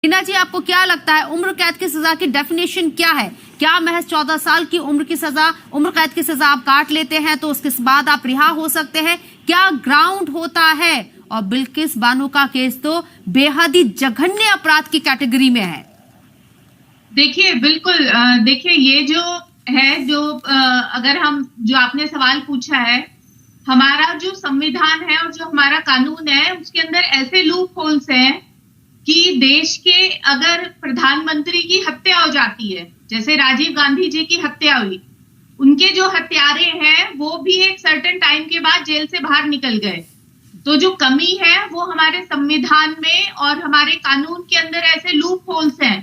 हिना जी, आपको क्या लगता है उम्र कैद की सजा की डेफिनेशन क्या है? क्या महज 14 साल की उम्र कैद की सजा आप काट लेते हैं तो उसके बाद आप रिहा हो सकते हैं? क्या ग्राउंड होता है? और बिल्किस बानो का केस तो बेहद ही जघन्य अपराध की कैटेगरी में है। देखिए, बिल्कुल, देखिए ये जो है, अगर हम जो आपने सवाल पूछा है, हमारा जो संविधान है और जो हमारा कानून है उसके अंदर ऐसे लूप होल्स हैं कि देश के अगर प्रधानमंत्री की हत्या हो जाती है, जैसे राजीव गांधी जी की हत्या हुई, उनके जो हत्यारे हैं वो भी एक सर्टेन टाइम के बाद जेल से बाहर निकल गए। तो जो कमी है वो हमारे संविधान में और हमारे कानून के अंदर ऐसे लूप होल्स हैं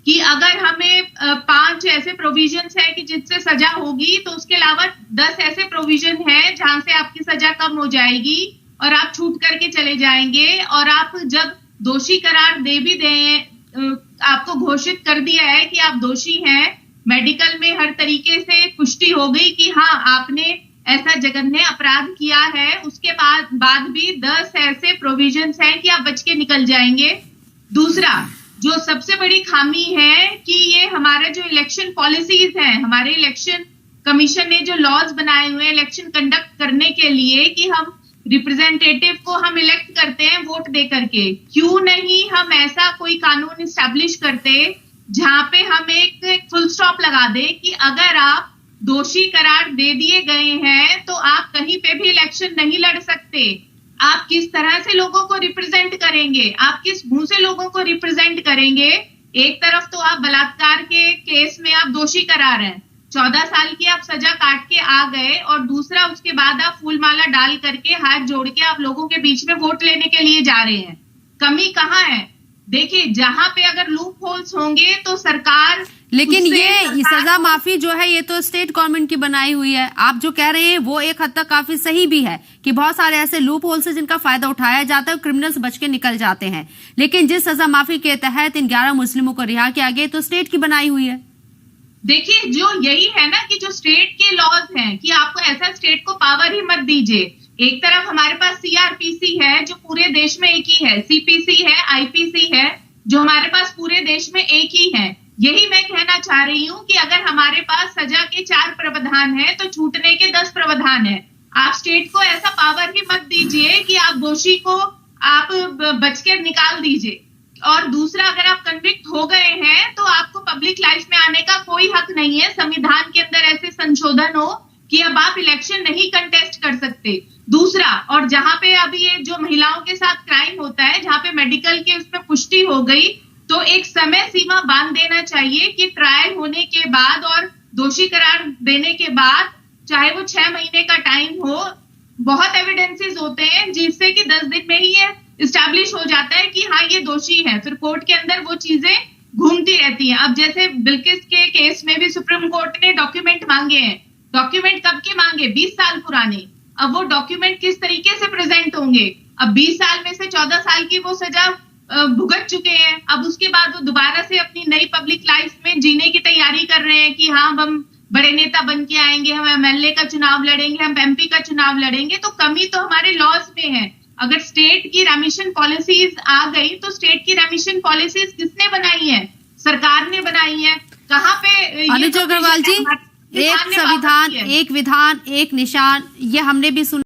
कि अगर हमें 5 ऐसे प्रोविजंस है कि जिससे सजा होगी, तो उसके अलावा 10 ऐसे प्रोविजन है जहां से आपकी सजा कम हो जाएगी और आप छूट करके चले जाएंगे। और आप जब दोषी करार दे भी दें, आपको घोषित कर दिया है कि आप दोषी हैं, मेडिकल में हर तरीके से पुष्टि हो गई कि हाँ आपने ऐसा जघन्य अपराध किया है, उसके बाद भी 10 ऐसे प्रोविजंस हैं कि आप बच के निकल जाएंगे। दूसरा, जो सबसे बड़ी खामी है कि ये हमारे जो इलेक्शन पॉलिसीज हैं, हमारे इलेक्शन कमीशन ने जो लॉज बनाए हुए हैं इलेक्शन कंडक्ट करने के लिए कि हम रिप्रेजेंटेटिव को हम इलेक्ट करते हैं वोट दे करके, क्यों नहीं हम ऐसा कोई कानून इस्टेब्लिश करते जहां पे हम एक फुल स्टॉप लगा दे कि अगर आप दोषी करार दे दिए गए हैं तो आप कहीं पे भी इलेक्शन नहीं लड़ सकते। आप किस तरह से लोगों को रिप्रेजेंट करेंगे, आप किस मुंह से लोगों को रिप्रेजेंट करेंगे? एक तरफ तो आप बलात्कार के केस में आप दोषी करार हैं, 14 साल की आप सजा काट के आ गए, और दूसरा उसके बाद आप फूलमाला डाल करके हाथ जोड़ के आप लोगों के बीच में वोट लेने के लिए जा रहे हैं। कमी कहाँ है? देखिए, जहां पे अगर लूप होल्स होंगे तो सरकार, लेकिन ये सजा माफी जो है ये तो स्टेट गवर्नमेंट की बनाई हुई है। आप जो कह रहे हैं वो एक हद तक काफी सही भी है कि बहुत सारे ऐसे लूप होल्स हैं जिनका फायदा उठाया जाता है, क्रिमिनल्स बच के निकल जाते हैं। लेकिन जिस सजा माफी के तहत इन 11 मुस्लिमों को रिहा किया गया तो स्टेट की बनाई हुई है। देखिए, जो यही है ना कि जो स्टेट के लॉज हैं कि आपको ऐसा स्टेट को पावर ही मत दीजिए। एक तरफ हमारे पास सीआरपीसी है जो पूरे देश में एक ही है, सीपीसी है, आईपीसी है जो हमारे पास पूरे देश में एक ही है। यही मैं कहना चाह रही हूं कि अगर हमारे पास सजा के 4 प्रावधान है तो छूटने के 10 प्रावधान है। आप स्टेट को ऐसा पावर ही मत दीजिए कि आप दोषी को आप बच के निकाल दीजिए। और दूसरा, अगर आप कन्विक्ट हो गए हैं तो आपको पब्लिक लाइफ में आने का कोई हक नहीं है। संविधान के अंदर ऐसे संशोधन हो कि अब आप इलेक्शन नहीं कंटेस्ट कर सकते। दूसरा, और जहां पे अभी ये जो महिलाओं के साथ क्राइम होता है, जहां पे मेडिकल के उसमें पुष्टि हो गई, तो एक समय सीमा बांध देना चाहिए कि ट्रायल होने के बाद और दोषी करार देने के बाद, चाहे वो 6 महीने का टाइम हो, बहुत एविडेंसेस होते हैं जिससे कि 10 दिन में ही ये इस्टेब्लिश हो जाता है कि हाँ ये दोषी है। फिर कोर्ट के अंदर वो चीजें घूमती रहती हैं। अब जैसे बिल्किस के केस में भी सुप्रीम कोर्ट ने डॉक्यूमेंट मांगे हैं। डॉक्यूमेंट कब के मांगे? 20 साल पुराने। अब वो डॉक्यूमेंट किस तरीके से प्रेजेंट होंगे? अब 20 साल में से 14 साल की वो सजा भुगत चुके हैं। अब उसके बाद वो दोबारा से अपनी नई पब्लिक लाइफ में जीने की तैयारी कर रहे हैं कि हाँ हम बड़े नेता बन के आएंगे, हम एमएलए का चुनाव लड़ेंगे, हम एमपी का चुनाव लड़ेंगे। तो कमी तो हमारे लॉज में है। अगर स्टेट की रेमिशन पॉलिसीज आ गई तो स्टेट की रेमिशन पॉलिसीज किसने बनाई है? सरकार ने बनाई है। कहाँ पे? अनुज अग्रवाल जी, एक संविधान, एक विधान, एक निशान, ये हमने भी सुना।